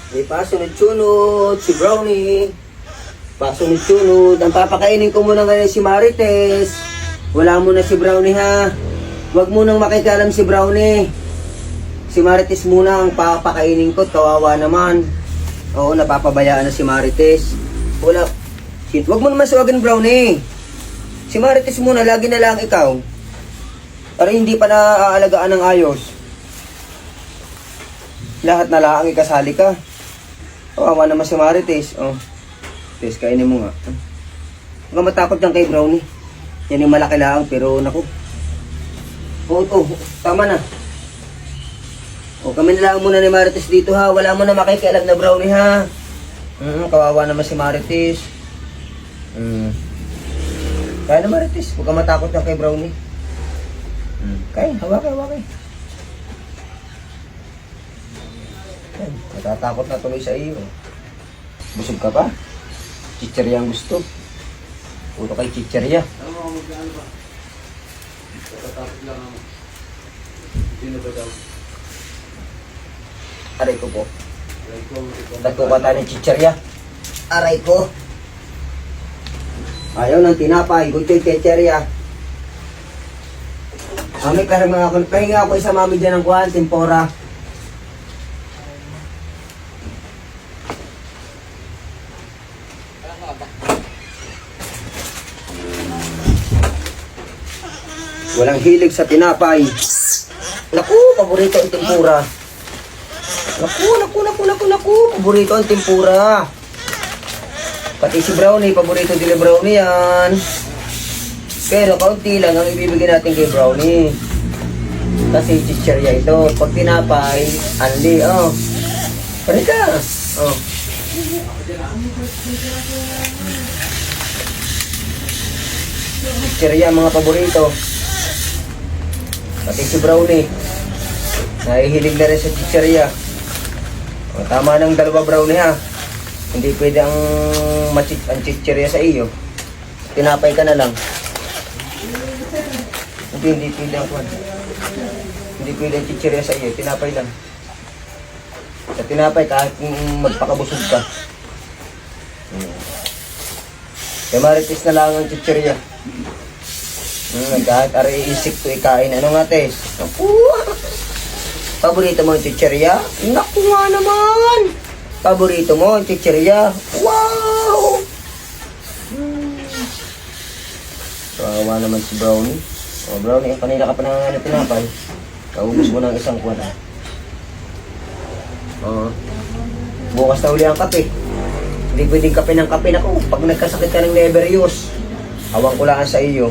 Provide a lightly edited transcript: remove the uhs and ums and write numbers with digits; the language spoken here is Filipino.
May pasunod-sunod si Brownie. Pasunod-sunod. Ang papakainin ko muna ngayon si Marites. Wala muna si Brownie ha. Huwag munang makikialam si Brownie. Si Marites muna ang papakainin ko. Kawawa naman. Oo, napapabayaan na si Marites. Wala. Huwag mo naman suwagan, Brownie. Si Marites muna, lagi na lang ikaw. Para hindi pa naaalagaan ng ayos. Lahat na lang ikasali ka. Kawawa naman si Marites. Oh. Tes, kainin mo nga. Huwag ka matakot lang kay Brownie. Yan yung malaki lang, pero naku. Oo, tama na. O, kami na lang muna ni Marites dito ha. Wala mo na makikialam na Brownie ha. Kawawa naman si Marites. Kaya na Marites, huwag ka matakot lang kay Brownie. Kaya, hawakay. Natatakot na tuloy sa iyo. Busog ka pa? Chicherya ang gusto. Puro kay chicherya. Natatakot lang ako. Sino ba daw? Aray ko po. Nagkukata ng chicherya. Aray ko. Ayaw ng tinapay. Gusto yung chicherya. Mami, pahinga ako isa mami dyan ng kuhan, tempura. Walang hilig sa tinapay. Naku, paborito ang tempura. Naku, paborito ang tempura. Pati si Brownie, paborito din ni Brownie yan. Pero kaunti lang ang ibibigay natin kay Brownie. Kasi chicherya ito. Pag tinapay, anli, oh. Parika, oh. Chicherya, mga paborito. Pati si Brownie. Nahihilig na rin sa chicherya. O, tama ng dalawa Brownie ha. Hindi pwede ang chicherya sa iyo. Tinapay ka na lang. Hindi pwede ang kwan. Hindi pwede ang chicherya sa iyo. Tinapay lang. Sa tinapay kahit magpakabusog ka. Kaya Marites na lang ang chicherya. Kahit ari-isip ko ikain. Ano nga, Tess? Naku! Paborito mo ang chicherya? Naku nga naman! Paborito mo ang chicherya? Wow! Kawawa naman si Brownie. O, Brownie, kanina ka pa nang tinapay. Kaubos mo ng isang kuwan. Bukas na uli ang kape. Hindi pwedeng kape ng kape. Naku, pag nagkasakit ka ng never use, awang ko lang sa iyo.